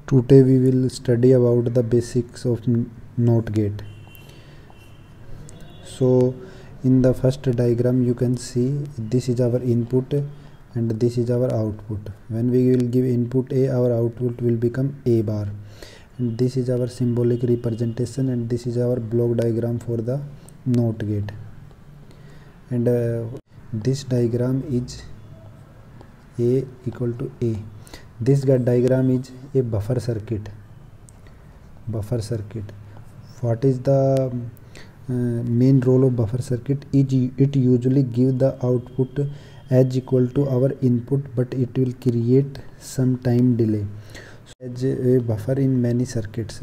Today we will study about the basics of NOT gate. So in the first diagram you can see this is our input and this is our output. When we will give input A, our output will become A bar, and this is our symbolic representation, and this is our block diagram for the NOT gate. And this diagram is A equal to A. This diagram is a buffer circuit. What is the main role of buffer circuit? It usually give the output as equal to our input, but it will create some time delay. So as a buffer in many circuits.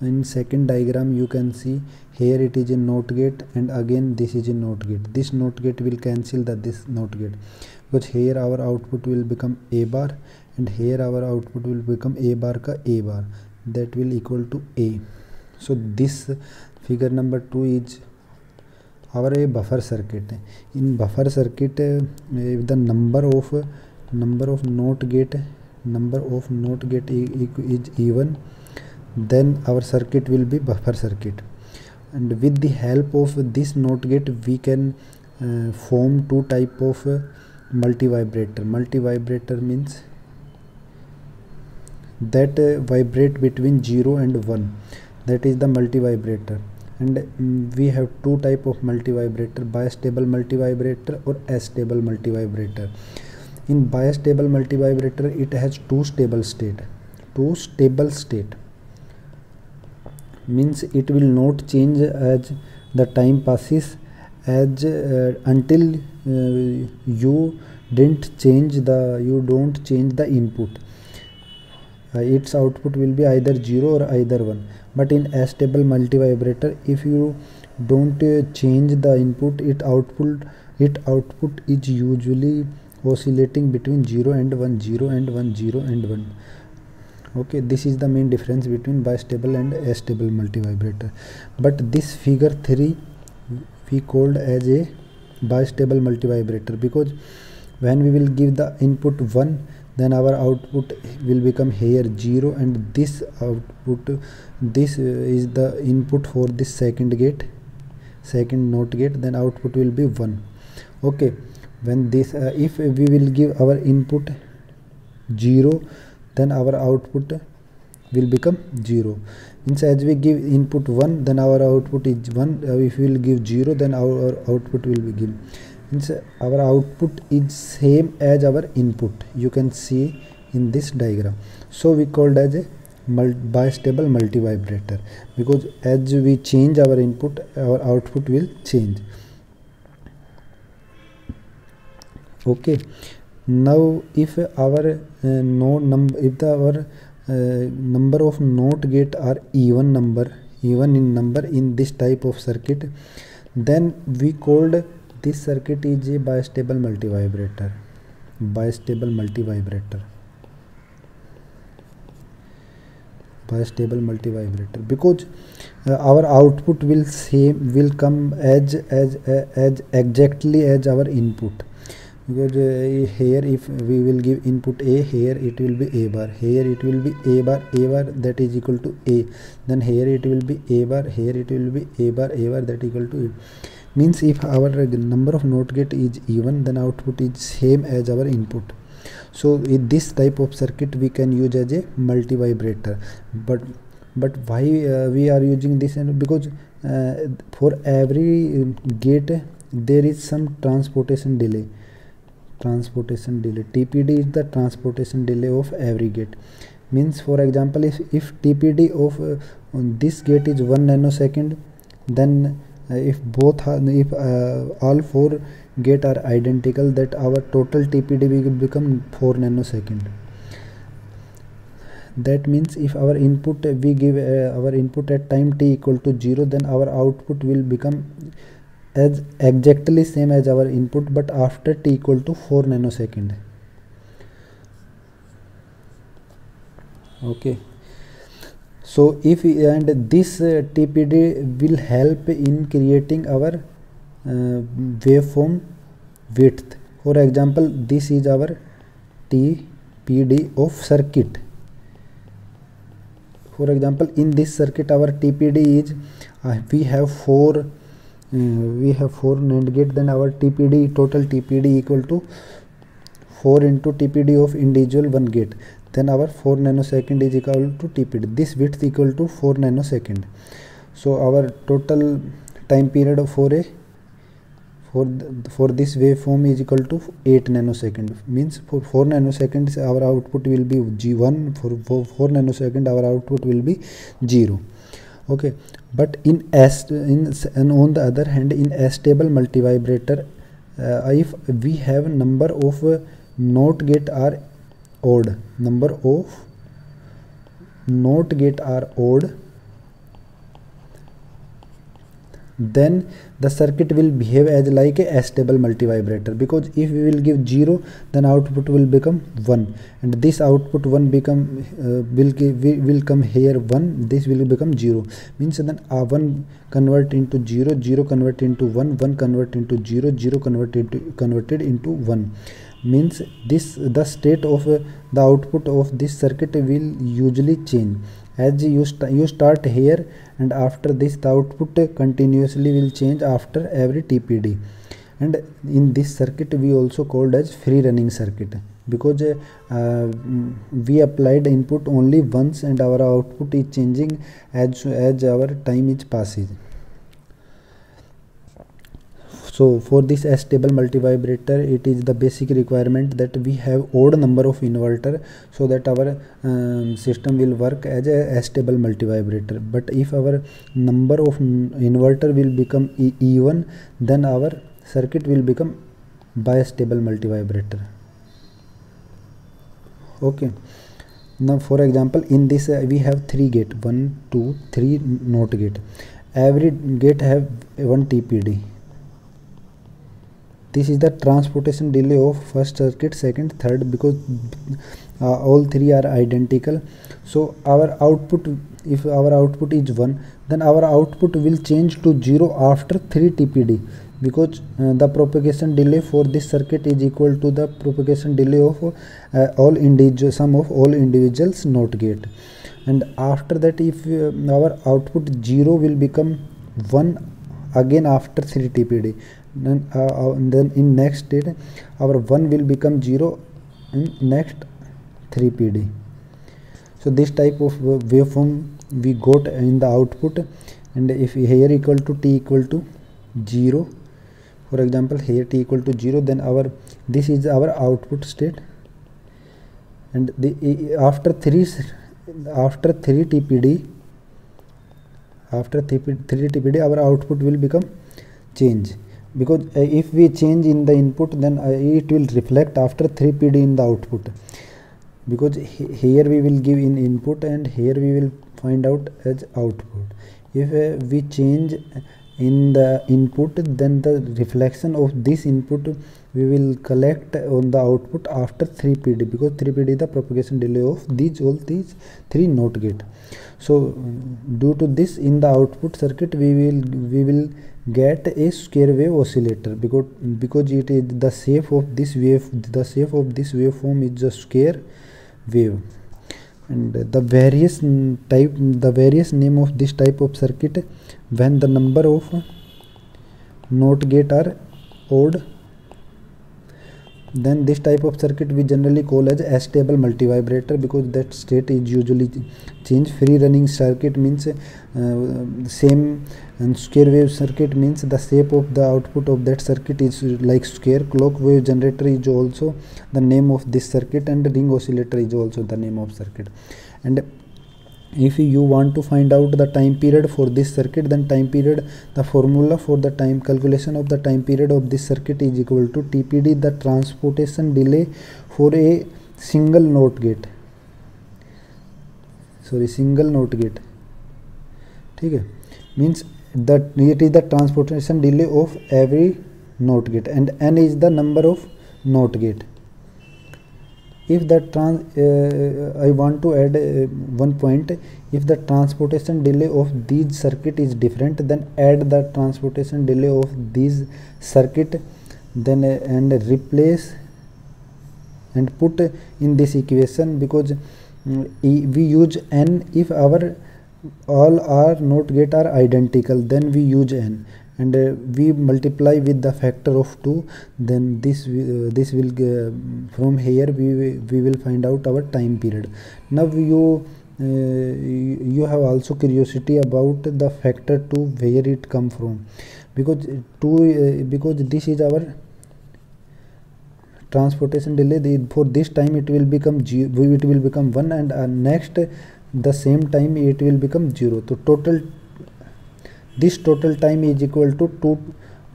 In second diagram you can see here it is a NOT gate, and again this is a NOT gate. This NOT gate will cancel this NOT gate, because here our output will become A bar and here our output will become A bar ka A bar, that will equal to A. So this figure number 2 is our a buffer circuit. In buffer circuit, if the number of NOT gate is even, then our circuit will be buffer circuit. And with the help of this NOT gate we can form two type of multi-vibrator. Multi-vibrator means that vibrate between 0 and 1, that is the multi-vibrator. And we have two type of multi-vibrator: bistable multi-vibrator or astable multi-vibrator. In bistable multi-vibrator it has two stable state. Means it will not change as the time passes, as until you don't change the input. Its output will be either 0 or either 1. But in astable multi-vibrator, if you don't change the input, its output is usually oscillating between 0 and 1, 0 and 1, 0 and 1. Okay, this is the main difference between bistable and astable multi-vibrator. But this figure 3 we called as a bistable multi-vibrator, because when we will give the input 1, then our output will become here 0, and this is the input for this second NOT gate, then output will be 1. Okay, when this if we will give our input 0, then our output will become 0. Means as we give input 1, then our output is 1. If we will give 0, then our output will be given. Means our output is same as our input, you can see in this diagram. So we called as a bistable multi-vibrator, because as we change our input, our output will change. Okay, now if our number of NOT gate are even in number in this type of circuit, then we called this circuit is a bistable multi-vibrator. Because our output will come as exactly as our input. Because here if we will give input A, here it will be A bar, here it will be A bar, that is equal to A. Then here it will be A bar, here it will be A bar, that equal to A. Means if our number of NOT gate is even, then output is same as our input. So in this type of circuit we can use as a multi-vibrator. But why we are using this? And because for every gate there is some transportation delay. TPD is the transportation delay of every gate. Means for example, if TPD of this gate is 1 nanosecond, then if all 4 gate are identical, that our total TPD will become 4 nanosecond. That means if our input we give our input at time t equal to 0, then our output will become as exactly same as our input, but after t equal to 4 nanosecond. Okay, so if this TPD will help in creating our waveform width. For example, this is our TPD of circuit. For example, in this circuit our TPD is we have four NAND gate, then our TPD, total TPD equal to 4 into TPD of individual one gate, then our 4 nanosecond is equal to TPD. This width equal to 4 nanosecond. So our total time period for this waveform is equal to 8 nanosecond. Means for 4 nanoseconds our output will be G1, for 4 nanosecond our output will be 0. Okay, but and on the other hand, in astable multivibrator, if we have number of NOT gate are odd, then the circuit will behave as like a astable multivibrator, because if we will give 0, then output will become 1, and this output 1 become will come here 1, this will become 0. Means then 1 convert into 0, 0 convert into 1, 1 convert into 0, 0 converted into 1. Means this the state of the output of this circuit will usually change as you start here, and after this the output continuously will change after every TPD. And in this circuit we also called as free running circuit, because we applied input only once and our output is changing as our time is passing. So for this astable multivibrator, it is the basic requirement that we have odd number of inverter, so that our system will work as a astable multivibrator. But if our number of inverter will become even, then our circuit will become bistable multivibrator. Okay. Now for example, in this we have 3 gate, 1, 2, 3 NOT gate. Every gate have 1 TPD. This is the transportation delay of first circuit, second, third, because all three are identical. So our output, if our output is 1, then our output will change to 0 after 3 TPD, because the propagation delay for this circuit is equal to the propagation delay of sum of all individuals NOT gate. And after that, if our output 0 will become 1 again after 3 TPD, then in next state our 1 will become 0 in next 3 PD. So this type of waveform we got in the output. And if here equal to t equal to 0, for example here t equal to 0, then this is our output state. And after 3 TPD, our output will become change, because if we change in the input, then it will reflect after 3 PD in the output, because here we will give in input and here we will find out as output. If we change in the input, then the reflection of this input we will collect on the output after 3 PD, because 3 PD is the propagation delay of all these 3 NOT gate. So due to this, in the output circuit we will get a square wave oscillator, because it is the shape of this waveform is a square wave. And the various name of this type of circuit, when the number of NOT gate are odd, then this type of circuit we generally call as astable multivibrator, because that state is usually change. Free running circuit means same, and square wave circuit means the shape of the output of that circuit is like square. Clock wave generator is also the name of this circuit, and ring oscillator is also the name of circuit. And if you want to find out the time period for this circuit, then time period, the formula for the time calculation of the time period of this circuit is equal to TPD, the transportation delay for a single NOT gate. ठीक है, means that it is the transportation delay of every NOT gate, and n is the number of NOT gate. If the I want to add one point, if the transportation delay of these circuit is different, then add the transportation delay of these circuit, then and replace and put in this equation, because we use n if our all our NOT gate are identical, then we use n, and we multiply with the factor of 2, then this will from here we will find out our time period. Now you have also curiosity about the factor 2, where it come from, because because this is our transportation delay. For this time it will become 1, and next the same time it will become 0. So this total time is equal to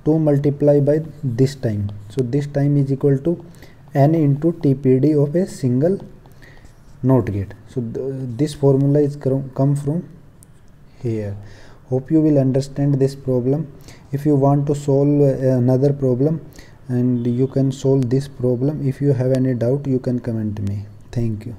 2 multiplied by this time. So this time is equal to n into TPD of a single NOT gate. So this formula is come from here. Hope you will understand this problem. If you want to solve another problem, and you can solve this problem. If you have any doubt, you can comment me. Thank you.